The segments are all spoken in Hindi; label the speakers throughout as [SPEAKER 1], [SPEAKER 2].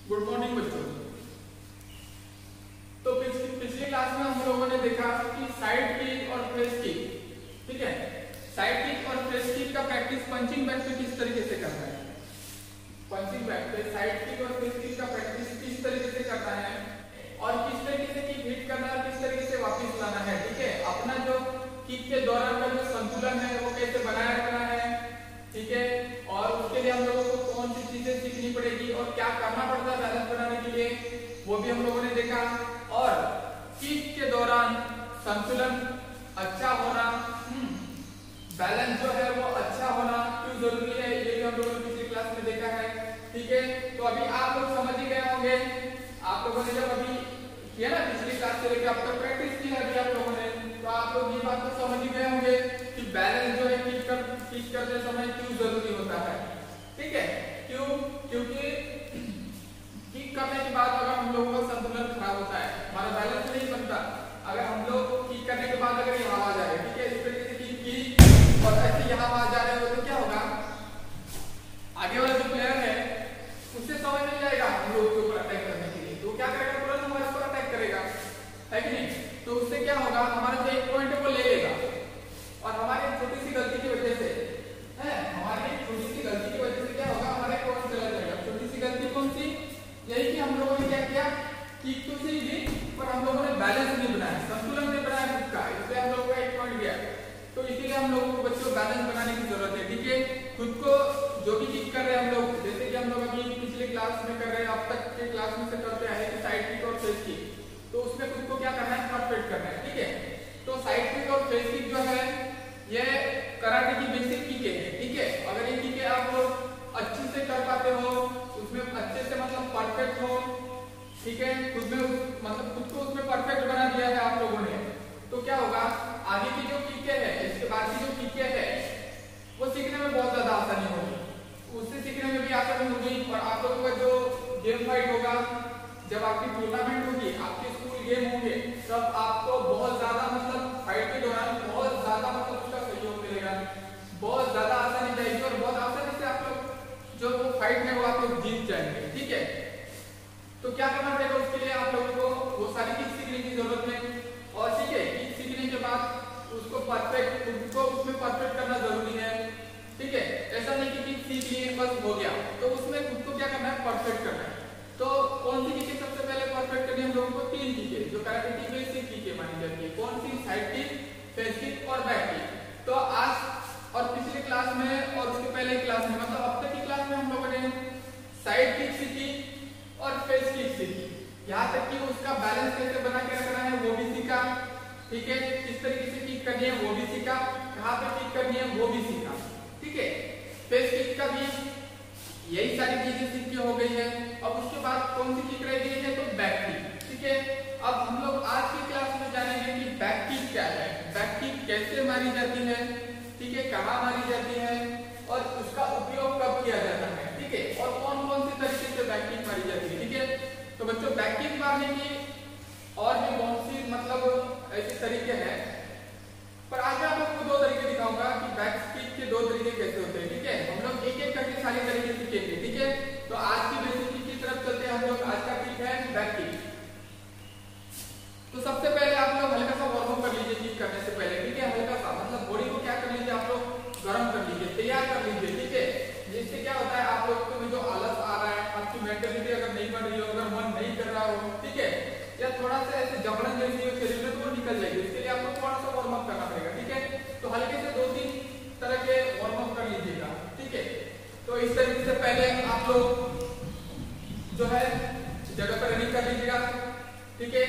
[SPEAKER 1] गुड मॉर्निंग बच्चों। तो पिछले क्लास में हम लोगों ने देखा कि साइड किक और फेस किक, ठीक है। साइड किक और फेस किक का प्रैक्टिस पंचिंग बैग पे किस तरीके से करना है, पंचिंग बैग पे साइड किक और फेस किक का प्रैक्टिस किस तरीके से करना है और किस तरीके से किक हिट करना है और किस तरीके से वापस लाना है, ठीक है। अपना जो किक के दौरान का जो संतुलन है वो कैसे बनाए रखना है, ठीक है। और उसके लिए हम लोगों को कौन सी चीजें सीखनी पड़ेगी और क्या करना पड़ता है बैलेंस बनाने के लिए, वो भी हम लोगों ने देखा। और किक के दौरान संतुलन अच्छा होना, बैलेंस जो है वो अच्छा होना क्यों जरूरी है, ये भी हम लोगों ने पिछली क्लास में देखा है, ठीक है। तो अभी आप लोग समझ ही गए होंगे, आप लोगों ने जब अभी किया ना पिछली क्लास से लेकर अब तक प्रैक्टिस की है अभी आप लोगों ने, तो आप लोग ये बात तो समझ ही गए होंगे कि बैलेंस जो है किक करते समय क्यों जरूरी होता है, ठीक है। क्यों? क्योंकि किक करने के बाद अगर हम लोगों का संतुलन खराब होता है, हमारा बैलेंस नहीं बनता, अगर हम लोग किक करने के बाद अगर यहाँ आ जा रहे हैं, ठीक है, इस तरीके से किक की और ऐसे यहाँ आ जा रहे हो तो क्या होगा, आगे वाला जो प्लेयर है उससे समझ नहीं जाएगा हम लोग के ऊपर अटैक करने के लिए, तो क्या करेगा, तुरंत हमारे ऊपर अटैक करेगा, है कि नहीं। तो उससे क्या होगा, हमारा जो एक पॉइंट है वो ले लेगा और हमारी छोटी सी गलती की वजह से है, हमारी छोटी सी गलती की वजह से क्या होगा, हमारा पॉइंट चला जाएगा। छोटी सी गलती कौन सी, यही कि हम लोगों ने क्या किया, किक तो सही दी पर हम लोगों ने बैलेंस नहीं बनाया, संतुलन नहीं बनाया खुद का, इसलिए हम लोगों का एक पॉइंट गया। तो इसीलिए हम लोगों को बच्चों बैलेंस बनाने की जरूरत है, ठीक है। खुद को जो भी किक कर रहे हैं हम लोग, जैसे कि हम लोग अभी पिछले क्लास में कर रहे हैं, अब तक के क्लास में से करते आए कि साइड किक और फेस किक, तो उसमें खुद को क्या करना है, परफेक्ट करना है, ठीक है। तो साइड किक और फेस किक जो है ये कराटे की बेसिक किकें है, ठीक है। अगर ये किकें आप लोग अच्छे से कर पाते हो, उसमें अच्छे से मतलब परफेक्ट हो, ठीक है, खुद में मतलब खुद को उसमें परफेक्ट बना दिया है आप लोगों ने, तो क्या होगा, आगे की जो किकें है, इसके बाद की जो किकें है वो सीखने में बहुत ज्यादा आसानी होगी, उससे सीखने में भी आसानी होगी। और आप लोगों का जो गेम फाइट होगा, जब आपकी टूर्नामेंट होगी, आपके स्कूल गेम होंगे, तब आपको बहुत ज्यादा मतलब फाइट के दौरान बहुत ज्यादा मतलब उसका सहयोग मिलेगा, बहुत ज्यादा आसानी जाएगी और बहुत आसानी से आप लोग जो वो फाइट है वो आप लोग जीत जाएंगे, ठीक है। तो क्या करना पड़ेगा उसके लिए, आप लोगों को वो सारी किक सीखने की जरूरत है और ठीक है, किक सीखने के बाद उसको परफेक्ट, उसको उसमें परफेक्ट करना जरूरी है, ठीक है। ऐसा नहीं कि किक सीख लिए बस हो गया, तो उसमें खुद को क्या करना है, परफेक्ट करना है। तो कौन सी किक सबसे पहले परफेक्ट करनी है हम लोगों को, तीन किकें जो कराटे की बेसिक किकें मानी जाती है, कौन सी, साइड किक, फेस किक और बैक किक। तो आज और पिछले क्लास में और उसके पहले क्लास में, मतलब अब तक की क्लास में हम लोगों ने साइड किक सीखी और फेस किक सीखी, यहाँ तक कि उसका बैलेंस कैसे बना के रखना है वो भी सीखा, ठीक है, किस तरीके से किक करनी है वो भी सीखा, कहाँ पे किक करनी है वो भी सीखा, ठीक है। फेस किक का भी यही सारी चीजें सीख के हो गई है। अब उसके बाद कौन सी किक रह गई है, तो बैक किक, ठीक है। अब हम लोग आज की क्लास में जानेंगे कि बैक किक क्या है, बैक किक कैसे मारी जाती है, ठीक है, कहाँ मारी जाती है और उसका उपयोग कब किया जाता है, ठीक है, और कौन कौन से तरीके से बैक किक मारी जाती है, ठीक है। तो बच्चों बैक किक मारने की और भी बहुत सी मतलब ऐसे तरीके हैं, पर आज मैं आप लोगों को दो तरीके दिखाऊंगा कि बैक किक के दो तरीके कैसे होते हैं, ठीक है। हम लोग एक एक करके सारे तरीके सीखेंगे, ठीक है। तो आज की बेसिक किक की तरफ चलते हैं हम लोग। आज का किक है बैक किक। तो सबसे पहले आप लोग हल्का सा वार्म अप कर लीजिए किक करने से पहले, ठीक है। हल्का सा मतलब बॉडी को क्या कर लीजिए, आप लोग गर्म कर लीजिए, तैयार कर लीजिए, ठीक है। जिससे क्या होता है, आप लोगों में जो आलस आ रहा है, आपकी मेंटलिटी अगर नहीं बन रही हो, अगर मन नहीं कर रहा हो, ठीक है, या थोड़ा सा ऐसे जबरन जैसी हो शरीर में, तो वो निकल जाएगी। इसके लिए आपको थोड़ा सा वार्म अप करना पड़ेगा, ठीक है। तो हल्के से 2-3 तरह के वार्म अप कर लीजिएगा, ठीक है। तो इस तरीके से पहले आप लोग जो है जगह पर रनिंग कर लीजिएगा, ठीक है।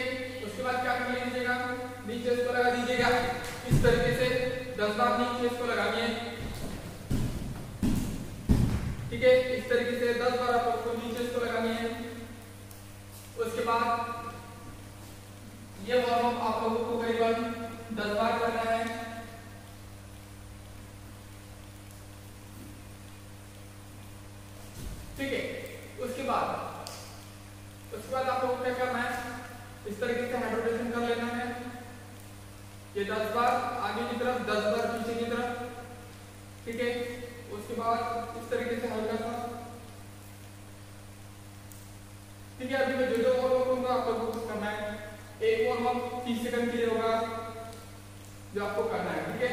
[SPEAKER 1] उसके बाद क्या कर लीजिएगा, नीचे इसको लगा दीजिएगा इस तरीके से 10 बार नीचे इसको लगाइए, ठीक है। इस तरीके से 10 बार आपको नीचे इसको लगानी है। उसके बाद ये वार्म अप आप लोगों को करीबन 10 बार करना है, ठीक है। उसके बाद आप लोगों को क्या करना है, इस तरीके से हेड रोटेशन कर लेना है, ये 10 बार आगे की तरफ, 10 बार पीछे की तरफ, ठीक है। उसके बाद इस तरीके से हल्का सा ठीक है, अभी मैं जो जो वार्म अप करूंगा आप लोगों को करना है। एक वार्म अप 30 सेकंड के लिए होगा जो आपको करना है। ठीक है,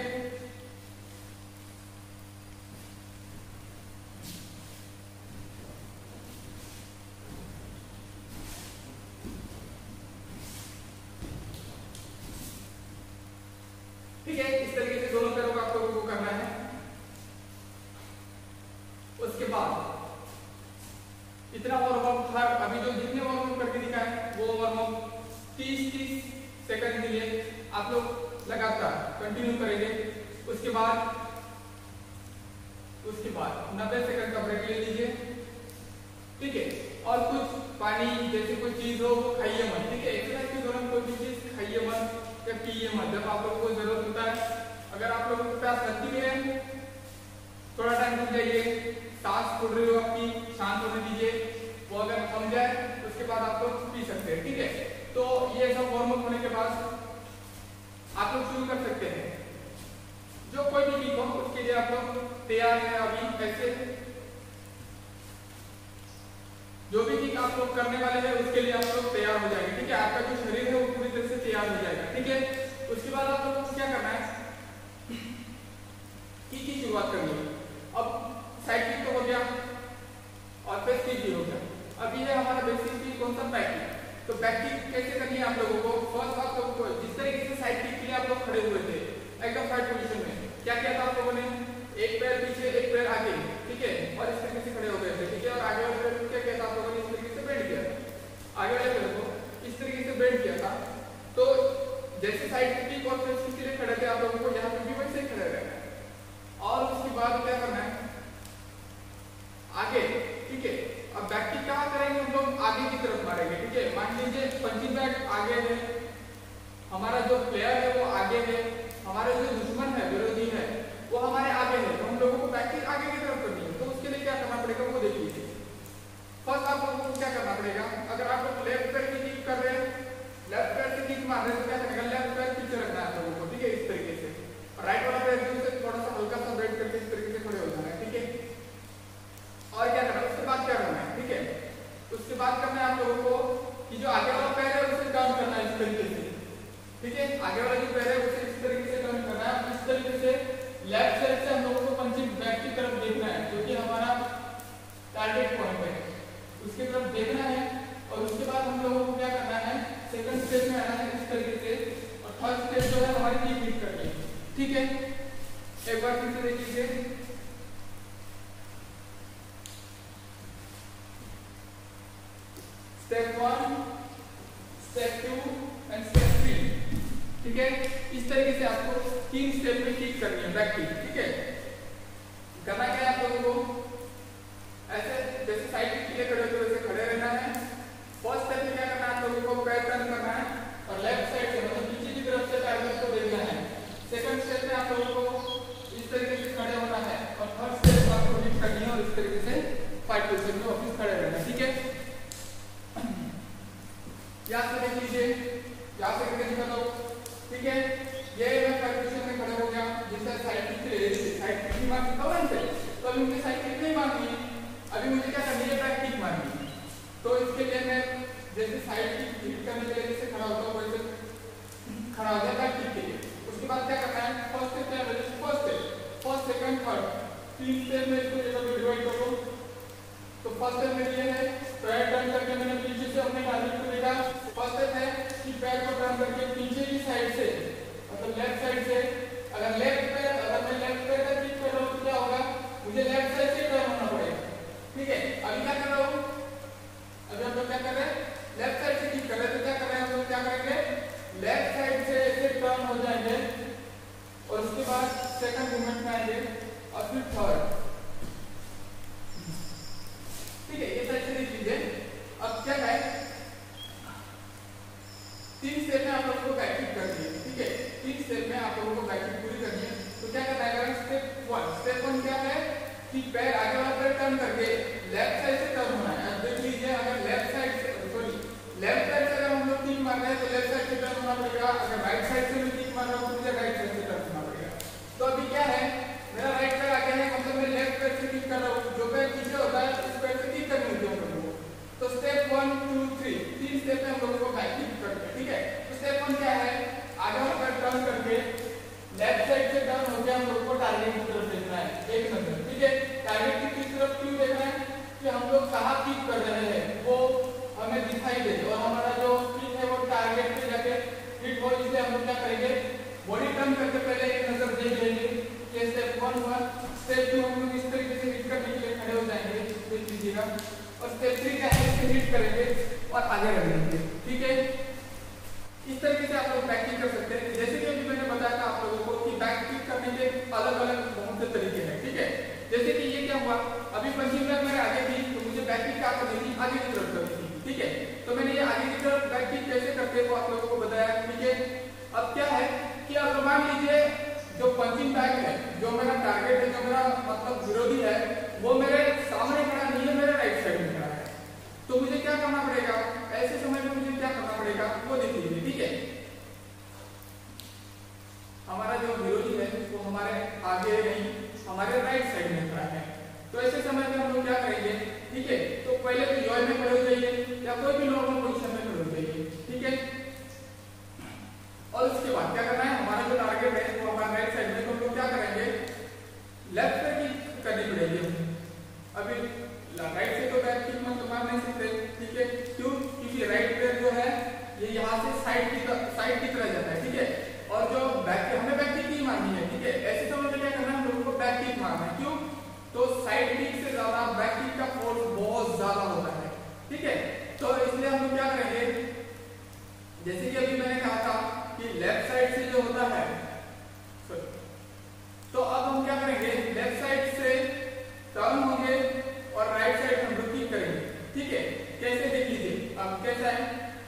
[SPEAKER 1] ठीक है, इस तरीके से दोनों पैरों का आप लोगों को करना है। उसके बाद इतना वार्म अप हर अभी जो जितने वार्म अप करके दिखाए वो वार्म अप 30-30 सेकंड के लिए आप लोग लगातार कंटिन्यू करेंगे। उसके बाद 90 सेकंड का ब्रेक ले लीजिए। ठीक है, और कुछ पानी जैसे कोई चीज हो वो खाइए मत। ठीक है, एक्सरसाइज के दौरान कोई भी चीज खाइए मत या पिए मत जब आप लोगों को जरूरत होता है। अगर आप लोगों को प्यास लगती है थोड़ा टाइम रुक जाइए, सांस फूल रही हो आपकी शांत होने दीजिए, वो अगर थम जाए उसके बाद आप लोग पी सकते हैं। ठीक है, तो ये सब वार्म अप होने के बाद आप लोग शुरू कर सकते हैं। जो कोई भी ठीक हो उसके लिए आप लोग तैयार है। अभी ऐसे जो भी ठीक आप लोग करने वाले हैं उसके लिए आप लोग तैयार हो जाएंगे। ठीक है, आपका जो शरीर है वो पूरी तरह से तैयार हो जाएगा। ठीक है, उसके बाद आप लोगों को क्या करना है की शुरुआत करनी है। अब साइड किक तो हो गया और फिर किक भी हो गया। अब ये हमारा बेसिक किक कौन सा, बैक किक। तो बैक किक कैसे करनी है आप लोगों को, फर्स्ट आप लोगों को जिस तरीके से साइड किक के लिए आप लोग खड़े हुए थे एकदम फाइट पोजीशन में, क्या किया था आप लोगों ने, एक पैर पीछे एक पैर आगे। ठीक है, और इस तरीके से खड़े हो गए थे। ठीक है, और आगे वाले पैर को क्या किया था आप लोगों ने, इस तरीके से बेंड किया था। आगे वाले पैर को इस तरीके से बेंड किया था। तो जैसे साइड किक और फिर के लिए खड़े थे आप लोगों को यहाँ पे भी वैसे ही खड़े रहना है। और उसके बाद क्या करना है आगे। ठीक है, अब बैक किक कहाँ करेंगे हम लोग, आगे की तरफ मारेंगे। ठीक है, मान लीजिए पंचिंग बैग आगे है, हमारा जो प्लेयर है वो आगे है, हमारे जो दुश्मन है विरोधी है वो हमारे आगे है, तो हम लोगों को बैक किक आगे की तरफ करनी है। तो उसके लिए क्या करना पड़ेगा वो देखिए। फर्स्ट आप लोगों को क्या करना पड़ेगा, अगर आप लोग लेफ्ट पैर की किक कर रहे हैं, लेफ्ट पैर से किक मार रहे हैं तो क्या करेगा, लेफ्ट पैर पीछे रखना है आप लोगों को। ठीक है, इस तरीके से राइट वाला पैर जो से थोड़ा सा हल्का सा बेंड करके इस तरीके से खड़े हो जाना है। ठीक है, और क्या करना है उसके बाद क्या करना है। ठीक है, उसके बाद करना है आप लोगों को कि जो आगे वाला पैर है उसे टर्न करना है इस तरीके से। ठीक है, आगे वाला जो पैर है उसे इस तरीके से टर्न करना है। इस तरीके से लेफ्ट साइड से हम लोगों को पंचिंग बैक की तरफ देखना है जो कि हमारा टारगेट पॉइंट है, उसकी तरफ देखना है। और उसके बाद हम लोगों को क्या करना है, सेकंड स्टेप में आना है इस तरीके से, और थर्ड स्टेप जो है हमारी नीड हिट करनी है। ठीक है, एक बार फिर से देख लीजिए। Step 1, step 2 and step 3। ठीक है, इस तरीके से आपको 3 स्टेप में किक करनी है, बैक किक। ठीक है, करना क्या है आप लोगों को, ऐसे जैसे साइड किक के लिए खड़े होते वैसे खड़े रहना है। फर्स्ट स्टेप में क्या करना है आप लोगों को, पैर टर्न करना है और लेफ्ट साइड से मतलब पीछे की तरफ से टारगेट को देखना है। सेकंड स्टेप में आप लोगों को इस तरीके से खड़े होना है और थर्ड स्टेप आपको हिट करनी है और इस तरीके से फाइट पोजीशन में वापस खड़े रहना है। ठीक है, यहाँ से देख लीजिए, यहाँ से करके दिखा दो। ठीक है, ये मैं फाइट पोजीशन में खड़े हो गया, जिससे साइड किक ले रही थी, साइड किक मार सकता हूं इनसे, तो अभी मुझे साइड किक नहीं मारनी है, अभी मुझे क्या करनी है, बैक किक मारनी है। तो इसके लिए मैं जैसे साइड किक हिट करने के लिए जैसे खड़ा होता हूं वैसे खड़ा हो गया बैक किक के लिए। उसके बाद क्या करना है, फर्स्ट स्टेप है फर्स्ट सेकंड थर्ड 3 स्टेप में इसको डिवाइड करो। तो फर्स्ट स्टेप में ये है पैर टर्न करके मैंने पीछे से अपने टारगेट को देखा। फर्स्ट स्टेप है कि पैर को टर्न करके पीछे की साइड से मतलब लेफ्ट साइड से, अगर मैं लेफ्ट पैर का किक कर रहा हूं तो क्या होगा, मुझे लेफ्ट साइड से टर्न होना पड़ेगा। ठीक है, अभी क्या कर रहा हूं, अभी हम लोग क्या कर रहे हैं, लेफ्ट साइड से किक कर रहे हैं, तो क्या कर रहे हैं हम लोग, क्या करेंगे लेफ्ट साइड से ऐसे टर्न हो जाएंगे और उसके बाद सेकंड मूवमेंट में आएंगे और फिर थर्ड। ठीक है, ये साइड से देख लीजिए। अब क्या है, 3 स्टेप में आप लोगों को बैक किक करनी है। ठीक है, 3 स्टेप में आप लोगों को बैक किक पूरी करनी है। तो क्या करना है, स्टेप 1 क्या है कि पैर आगे वाला पैर टर्न करके लेफ्ट साइड से टर्न होना है। अब देख लीजिए, अगर लेफ्ट साइड से अगर हम लोग किक मार रहे हैं तो लेफ्ट साइड से टर्न होना पड़ेगा, अगर राइट साइड से भी किक मार रहा हूं तो मुझे राइट साइड से टर्न होना पड़ेगा। तो अभी क्या है, मेरा राइट पैर आगे है मतलब मैं हम लोग क्या करेंगे, बॉडी टर्न करके पहले एक नजर देख लेंगे कि स्टेप 1 हुआ, स्टेप 2 हम लोग इस तरीके से हिट करने के लिए खड़े हो जाएंगे, देख लीजिएगा, और स्टेप 3 क्या है, इसे हिट करेंगे और आगे बढ़ेंगे। ठीक है, इस तरीके से आप लोग बैक किक कर सकते हैं। जैसे कि अभी मैंने बताया था आप लोगों को कि बैक किक करने के अलग अलग बहुत से तरीके हैं। ठीक है, जैसे कि ये क्या हुआ, अभी पंचिंग बैग मेरे आगे थी तो मुझे बैक किक क्या करनी थी, आगे की तरफ करनी थी। ठीक है, तो मैंने ये आगे की तरफ बैक किक कैसे करते हैं वो आप लोगों को बताया। ठीक है, अब क्या है कि अगर मान लीजिए जो पंचिंग बैग है, जो मेरा टारगेट है, जो मेरा मतलब विरोधी है, वो मेरे सामने खड़ा नहीं है, मेरे राइट साइड में खड़ा है, तो मुझे क्या करना पड़ेगा, ऐसे समय में मुझे क्या करना पड़ेगा वो देख लीजिए। ठीक है, हमारा जो विरोधी है वो हमारे आगे नहीं, हमारे राइट साइड में खड़ा है, तो ऐसे समय में हम लोग क्या करेंगे। ठीक है, तो पहले तो योय में खड़े हो जाइए या कोई भी नॉर्मल पोजीशन में खड़े हो जाइए। ठीक है, और उसके बाद क्या करना है, हमारा जो टारगेट है वो हमारे राइट साइड में, तो हम लोग क्या करेंगे, लेफ्ट पे किक करनी पड़ेगी। अभी राइट से तो बैक किक में मार नहीं सकते। ठीक है, क्यों, क्योंकि राइट पैर जो है ये यहाँ से साइड की तरह जाता है। ठीक है, और जो बैक हमें बैक किक ही मारनी है। ठीक है, ऐसे समय में क्या करना है, हम लोगों को बैक किक मारना है। क्यों, तो साइड किक से ज्यादा बैक किक का फोर्स बहुत ज्यादा होता है। ठीक है, तो इसलिए हम लोग क्या करेंगे, जैसे कि अभी मैंने कहा था कि लेफ्ट साइड से जो होता है, तो अब हम क्या करेंगे, लेफ्ट साइड से टर्न होंगे और राइट साइड हम लोग किक करेंगे। ठीक है, कैसे देख लीजिए, अब कैसा है,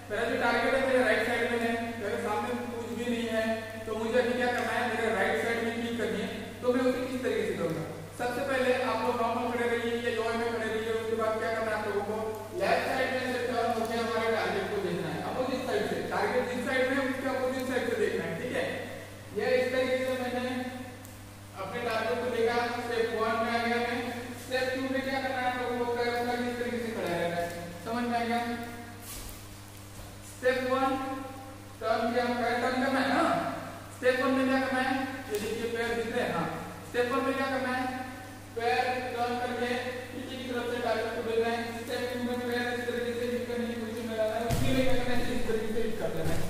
[SPEAKER 1] मेरा जो टारगेट है मेरे राइट साइड में है, मेरे सामने कुछ भी नहीं है, तो मुझे अभी क्या करना है, मेरे राइट साइड में किक करनी है। तो मैं उसे किस तरीके से करूंगा, सबसे पहले आप लोग नॉर्मल खड़े रहिए या योय में खड़े रहिए, उसके बाद क्या करना है आप लोगों को, लेफ्ट साइड में से टर्न होकर हमारे टारगेट को देखना है, अपोजिट साइड से, टारगेट जिस साइड में है उसके अपोजिट साइड से देखना है। ठीक है, ये इस तरीके से मैंने अपने टारगेट को देखा, स्टेप 1 में आ गया मैं, स्टेप 2 में क्या करना है आप लोगों को, इस तरीके से खड़ा रहना है, समझ में आएगा। स्टेप 1 टर्न किया, टर्न करना है ना, स्टेप 1 में क्या करना है, ये देखिए पैर दिख रहे हैं, हाँ, स्टेप 1 में क्या करना है, पैर टर्न करके पीछे की तरफ से टारगेट को देखना है। स्टेप 2 में पैर इस तरीके से हिट करने की कोशिश में लाना है, उसके लिए क्या करना है, इस तरीके से हिट कर लेना है।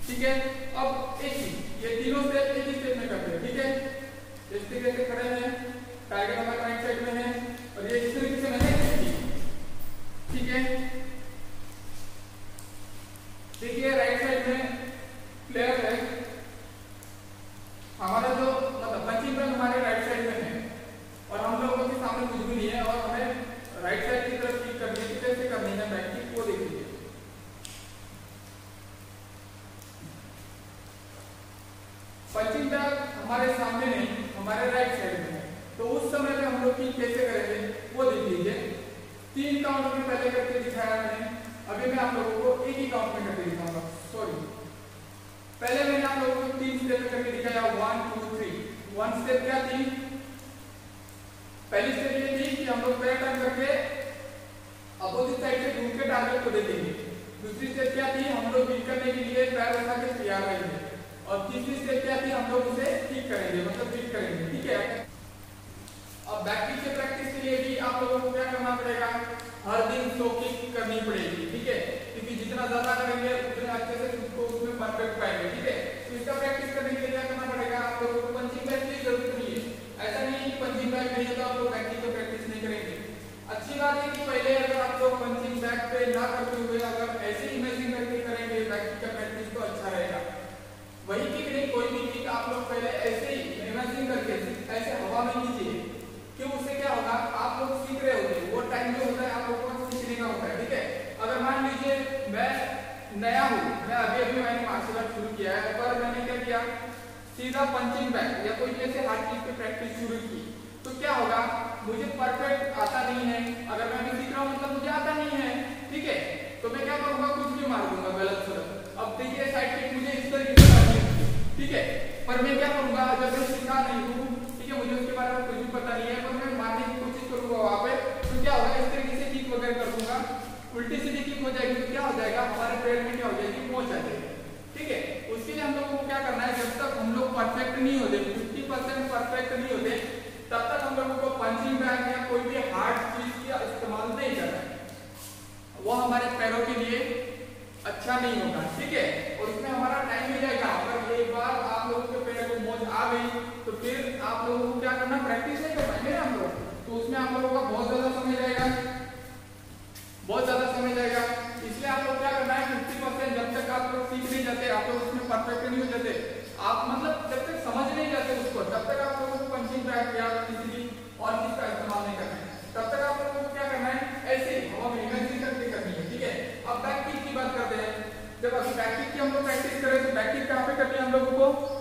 [SPEAKER 1] ठीक है, अब एक ही ये तीनों स्टेप एक ही स्टेप में करते हैं। ठीक है, इस तरीके से खड़े हैं, टारगेट हमारे राइट साइड में है और ये इस तरीके से मैंने। ठीक है, देखिए राइट साइड में प्लेयर है, हमारा जो मतलब पंचिंग बैग हमारे राइट साइड में है और हम लोगों के सामने कुछ भी नहीं है और हमें राइट साइड की तरफ किक करनी है। कैसे करनी है बैक किक वो देख लीजिए। पंचिंग बैग हमारे सामने नहीं, हमारे राइट साइड में है, तो उस समय में हम लोग किक कैसे करेंगे वो देख लीजिए। 3 काउंट में पहले करके दिखाया मैंने, अभी मैं आप लोगों को एक ही काउंट में करके दिखाऊंगा। सॉरी, पहले मैंने आप लोगों को 3 स्टेप में करके दिखाया, 1 2 3। 1 स्टेप क्या थी, पहली स्टेप ये थी कि हम लोग पैर टर्न करके अपोजिट साइड से घूम के टारगेट को देखेंगे। दूसरी स्टेप क्या थी, हम लोग किक करने के लिए पैर उठा के तैयार रहेंगे और तीसरी स्टेप क्या थी, हम लोग उसे किक करेंगे, मतलब किक करेंगे। ठीक है, अब बैक किक से प्रैक्टिस के लिए भी आप लोगों को क्या करना पड़ेगा, हर दिन 100 किक करनी पड़ेगी। ठीक है, क्योंकि जितना ज्यादा करेंगे उतना अच्छे से खुद को उसमें परफेक्ट पाएंगे। ठीक है, तो इसका प्रैक्टिस करने के लिए क्या करना पड़ेगा, आप लोगों को पंचिंग बैग की जरूरत नहीं है। ऐसा नहीं है कि पंचिंग बैग नहीं है तो आप लोग बैक किक की प्रैक्टिस नहीं करेंगे। अच्छी बात है कि पहले अगर आप लोग पंचिंग बैग पे ना करते हुए अगर ऐसे इमेजिन करके करेंगे बैक किक का प्रैक्टिस तो अच्छा रहेगा। वही किक नहीं, कोई भी किक आप लोग पहले ऐसे ही इमेजिन करके ऐसे हवा में कीजिए, क्यों, उससे क्या होगा, आप लोग सीख रहे होते हैं, वो टाइम जो होता है आप लोगों को सीखने का होता है। ठीक है, अगर मान लीजिए मैं नया हूँ, मैं अभी मैंने मार्शल आर्ट शुरू किया है, पर मैंने क्या किया, सीधा पंचिंग बैग या कोई ऐसे हार्ड किक की प्रैक्टिस शुरू की, तो क्या होगा, मुझे परफेक्ट आता नहीं है। अगर मैं अभी सीख रहा हूँ मतलब मुझे आता नहीं है। ठीक है, तो मैं क्या करूंगा, कुछ भी मार दूंगा गलत सलत। अब देखिए साइड किक मुझे इस तरीके से मारनी है। ठीक है, पर मैं क्या करूंगा, जब मैं सीखा नहीं हूँ, ठीक है, मुझे उसके बारे में कुछ भी पता नहीं है, पर मैं मारने की कोशिश करूंगा वहां पे, तो क्या होगा, इस तरीके से किक वगैरह कर दूंगा, उल्टी सीधी किक हो जाएगी, तो क्या हो जाएगा, हमारे पैर में क्या हो जाएगी, मोच आ जाएगी। ठीक है, उसके लिए हम लोगों को क्या करना है, जब तक हम लोग परफेक्ट नहीं होते, 50% परफेक्ट नहीं होते, तब तक हम लोगों को पंचिंग बैग या कोई भी हार्ड चीज का इस्तेमाल नहीं करना है, वो हमारे पैरों के लिए अच्छा नहीं होगा। ठीक है, और उसमें हमारा टाइम भी जाएगा, आ गई तो फिर आप लोगों को क्या करना, प्रैक्टिस नहीं कर पाएंगे ना हम लोग, तो उसमें आप लोगों का बहुत ज्यादा समय जाएगा, बहुत ज्यादा समय जाएगा। इसलिए आप लोग क्या करना है 50%, जब तक आप लोग सीख नहीं जाते, आप लोग उसमें परफेक्ट नहीं हो जाते, आप मतलब जब तक समझ नहीं जाते उसको, तब तक आप लोगों को पंचिंग बैग या किसी भी और चीज का इस्तेमाल नहीं करना है। तब तक आप लोगों को क्या करना है, ऐसे ही हवा में इमेजिन करके करनी है, ठीक है। अब बैक किक की बात करते हैं। जब अभी बैक किक की हम लोग प्रैक्टिस करें तो बैक किक कहाँ पे करनी है हम लोगों को,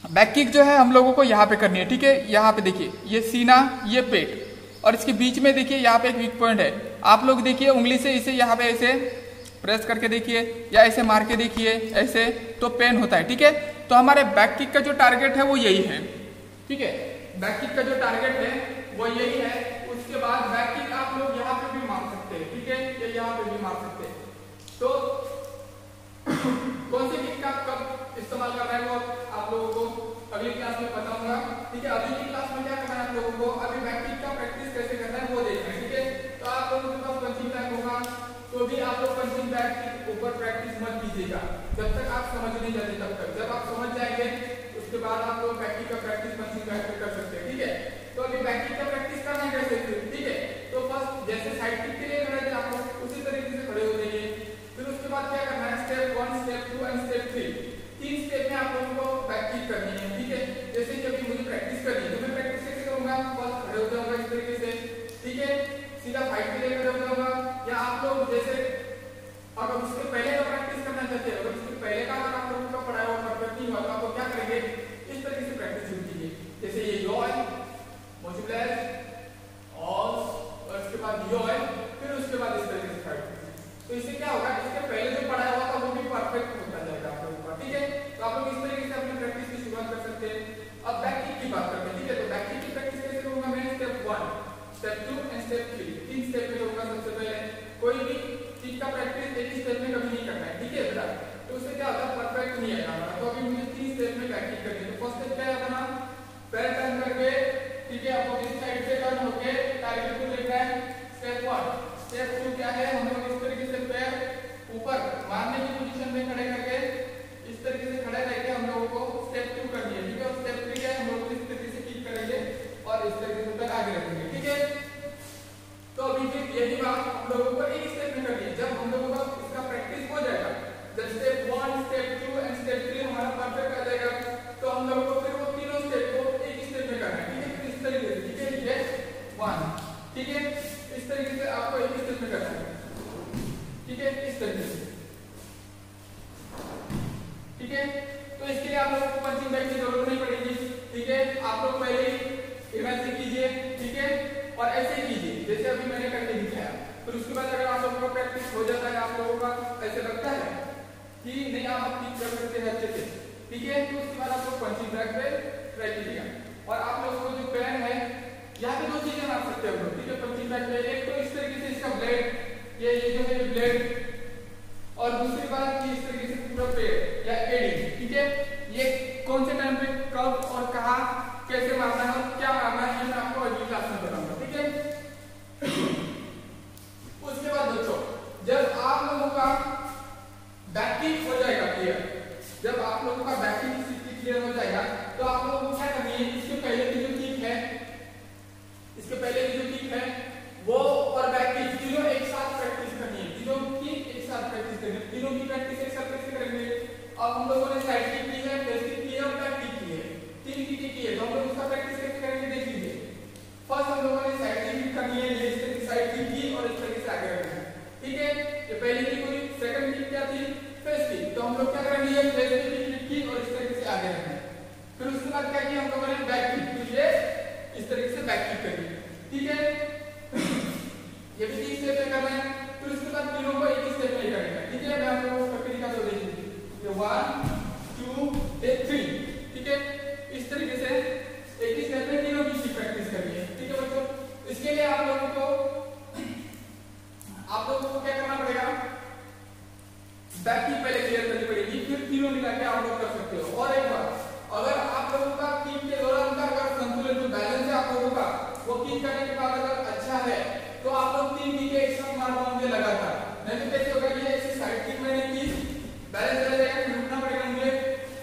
[SPEAKER 1] बैक किक जो है हम लोगों को यहाँ पे करनी है, ठीक है। यहाँ पे देखिए ये सीना, ये पेट और इसके बीच में देखिए यहाँ पे एक वीक पॉइंट है। आप लोग देखिए उंगली से इसे यहाँ पे ऐसे प्रेस करके देखिए या ऐसे मार के देखिए ऐसे, तो पेन होता है, ठीक है। तो हमारे बैक किक का जो टारगेट है वो यही है, ठीक है। बैक किक का जो टारगेट है वो यही है। उसके बाद बैक किक आप लोग यहाँ पे भी मार सकते हैं, ठीक है, या यहाँ पे भी मार सकते हैं। तो कौन सी किक का कब इस्तेमाल करना है वो आप लोगों को अगली क्लास में बताऊंगा, ठीक है। अभी की क्लास में क्या करना है आप लोगों को, अभी बैक किक का प्रैक्टिस कैसे करना है वो देखना है, ठीक है। तो आप लोगों के पास पंचिंग बैग होगा तो भी आप लोग पंचिंग बैग के ऊपर प्रैक्टिस मत कीजिएगा जब तक आप समझ नहीं जाते, तब तक। जब आप समझ जाएंगे उसके बाद आप लोग बैक किक का प्रैक्टिस पंचिंग बैग पे कर सकते हैं, ठीक है। तो अभी बैक किक का प्रैक्टिस करना है कैसे, ठीक है। तो फर्स्ट जैसे साइड किक के लिए खड़े थे आप लोग उसी तरीके से खड़े हो जाइए। फिर उसके बाद क्या करना है, step 1, step 2 and step 3, 3 step में आप लोगों को बैक किक करनी है, ठीक है। जैसे कि अभी मुझे प्रैक्टिस करनी है तो मैं प्रैक्टिस कैसे करूंगा, फर्स्ट खड़े हो जाऊंगा इस तरीके से, ठीक है, सीधा फाइट के लिए खड़े हो जाऊंगा। या आप लोग जैसे अगर उसके पहले का प्रैक्टिस करना चाहते हैं, अगर उसके पहले का अगर आप लोगों का पढ़ाया हुआ परफेक्ट नहीं हुआ तो आप लोग क्या करेंगे, इस तरीके से प्रैक्टिस शुरू कीजिए। जैसे ये यो है, मोटिप्लेस और उसके बाद यो है, फिर उसके बाद इस तरीके से फाइट। तो इससे क्या होगा, इसके पहले जो पढ़ाया हुआ था वो भी परफेक्ट होता जाएगा आप लोगों का, ठीक है। तो आप लोग इस तरीके से अपनी प्रैक्टिस की शुरुआत कर सकते हैं। अब बैक किक की बात करते हैं, ठीक है। तो बैक किक की प्रैक्टिस कैसे करूंगा मैं, step 1, step 2 and step 3, 3 step में करूंगा। सबसे पहले कोई भी चीज का प्रैक्टिस एक ही स्टेप में कभी नहीं करना है, ठीक है बेटा। तो उससे क्या होता है, परफेक्ट नहीं आएगा हमारा। तो अभी मुझे 3 स्टेप में बैक किक करनी है। तो फर्स्ट स्टेप क्या है अपना, पैर टर्न करके, ठीक है, अपोजिट साइड से टर्न होके टारगेट को देखना है, स्टेप 1। स्टेप 2 क्या है, हम लोग इस तरीके से पैर ऊपर मारने की पोजीशन में खड़े करके इस तरीके से खड़े रहकर हम लोगों को स्टेप 2 करनी है, ठीक है। और स्टेप 3 क्या है, हम लोग इस तरीके से किक करेंगे और इस तरीके से पैर आगे रखेंगे, ठीक है। तो अभी फिर यही बात हम लोगों को एक स्टेप में करनी है। जब हम लोगों का इसका प्रैक्टिस हो जाएगा, जब स्टेप 1, स्टेप 2 एंड स्टेप 3 हमारा परफेक्ट आ जाएगा, तो हम लोगों को फिर वो तीनों स्टेप को एक स्टेप में करना है, ठीक है। फिर इस तरीके से, ठीक है, ये 1, ठीक है, इस तरीके से आपको एक स्टेप में करना है, ठीक है, इस तरीके से, ठीक है। तो इसके लिए आप लोगों को पंचिंग बैग की जरूरत नहीं पड़ेगी, ठीक है। आप लोग पहले ही इमेजिन कीजिए, ठीक है, और ऐसे ही कीजिए जैसे अभी मैंने करके दिखाया। फिर उसके बाद अगर आप लोगों का प्रैक्टिस हो जाता है, आप लोगों का ऐसे लगता है कि नहीं आप किक कर सकते हैं अच्छे से, ठीक है, तो उसके बाद आप लोग पंचिंग बैग पे ट्राई कीजिएगा। और आप लोगों को जो पेन है यहाँ पे 2 चीजें मार सकते हो, ठीक है, पंचिंग बैग पे। एक तो इस तरीके से इसका ब्लेड, ये जो है ये ब्लेड, और दूसरी बात कि इस तरीके से पूरा पेड़ या एडी, ठीक है। ये कौन से टाइम पे कब और कहाँ कैसे मारना है और क्या मारना है ये मैं आपको अगली क्लास में बताऊंगा, ठीक है। उसके बाद बच्चों जब आप लोगों का बैक किक हो जाएगा क्लियर, जब आप लोगों का बैक किक क्लियर हो जाएगा तो आप लोगों को क्या करनी है, इसके पहले की जो किक है, इसके पहले की जो किक है वो और बैक किक तीनों एक साथ प्रैक्टिस करनी है, तीनों की एक साथ प्रैक्टिस करनी है, तीनों की प्रैक्टिस एक साथ कैसे करेंगे। अब हम लोगों ने साइड किक की है, फेस किक की है और बैक किक की है, 3 किक की है, तो हम लोग उसका प्रैक्टिस कैसे करेंगे देख लीजिए। फर्स्ट हम लोगों ने साइड किक करनी है, ये इस तरीके से साइड किक की और इस तरीके से आगे रखना है, ठीक है। ये पहली किक हुई। सेकंड किक क्या थी, फेस किक, तो हम लोग क्या करेंगे, ये फेस किक की और इस तरीके से आगे रखना है। फिर उसके बाद क्या किया हम लोगों ने, बैक किक, तो ये इस तरीके से बैक किक करी, ठीक है। ये भी 3 स्टेप में करना है। फिर उसके बाद तीनों को एक ही स्टेप में करना है, ठीक है। मैं आप लोगों को करके दिखाता हूं, देखिए ये 1 2 3, ठीक है। इस तरीके से एक ही स्टेप में तीनों की प्रैक्टिस करनी है, ठीक है बच्चों। इसके लिए आप लोगों को क्या करना पड़ेगा, बैक किक पहले क्लियर करनी पड़ेगी, फिर तीनों मिला के आप लोग कर सकते हो। और एक बात, अगर आप लोगों का किक के दौरान का अगर संतुलन जो बैलेंस है आप लोगों का वो किक करने के बाद अगर अच्छा है तो आप लोग 3 किक एक साथ मार पाओगे लगातार। नहीं तो कैसे होगा, ये ऐसे साइड किक मैंने की, बैलेंस चला जाएगा, फिर रुकना पड़ेगा मुझे,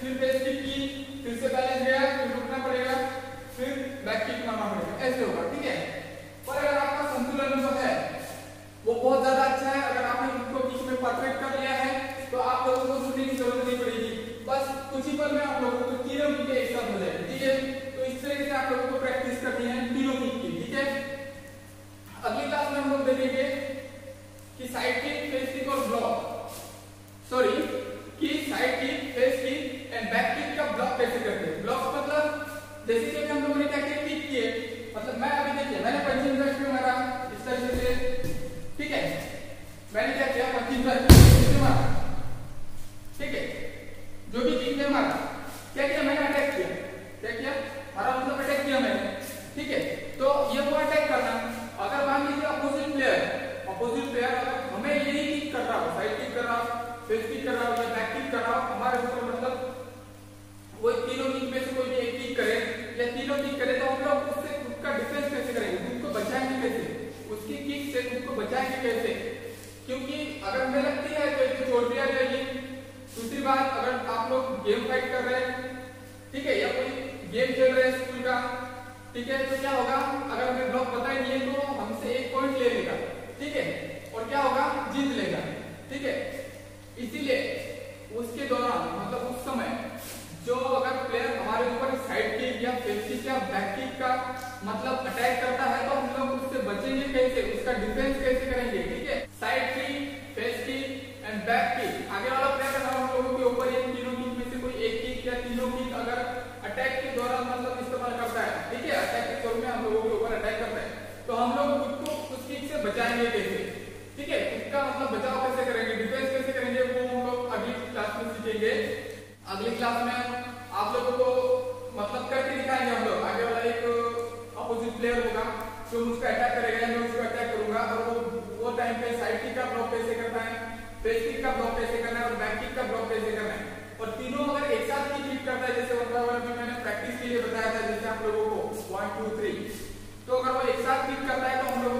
[SPEAKER 1] फिर फेस किक की, फिर से बैलेंस गया, कैसे, क्योंकि अगर हमें लगती है तो इसको छोड़ दिया जाएगी। दूसरी बात, अगर आप लोग गेम फाइट कर रहे हैं, ठीक है, या कोई गेम खेल रहे हैं स्कूल का, ठीक है, तो क्या होगा, अगर हमें ब्लॉक पता ही नहीं है तो हमसे 1 पॉइंट ले लेगा, ठीक है, और क्या होगा, जीत लेगा, ठीक है। इसीलिए उसके दौरान मतलब उस समय जो अगर प्लेयर हमारे ऊपर साइड किक या फेस किक या बैक किक का मतलब अटैक करता है तो हम लोग उससे बचेंगे कैसे, उसका डिफेंस कैसे करेंगे, ठीक है। Side kick, face kick and back kick, आगे वाला प्लेयर अगर हम लोगों के ऊपर ये तीनों किक में से कोई एक किक या तीनों किक अगर अटैक के दौरान मतलब इस्तेमाल करता है, ठीक है, अटैक के दौरान में हम लोगों के ऊपर अटैक करता है, तो हम लोग खुद को उस किक से बचाएंगे कैसे, ठीक है, उसका मतलब बचाव कैसे करेंगे, डिफेंस कैसे करेंगे, वो हम लोग अगली क्लास में सीखेंगे। अगली क्लास में आप लोगों को मतलब करके दिखाएंगे हम लोग। आगे वाला एक अपोजिट प्लेयर होगा जो मुझको अटैक करेगा, मैं उसको अटैक करूंगा, और वो टाइम पे साइड किक का ब्लॉक कैसे करना है, फेस किक का ब्लॉक कैसे करना है और बैक किक का ब्लॉक कैसे करना है, और तीनों अगर एक साथ किक हिट करता है, जैसे वन बाय वन में मैंने प्रैक्टिस के लिए बताया था, जैसे आप लोगों को 1 2 3, तो अगर वो एक साथ किक करता है तो हम लोग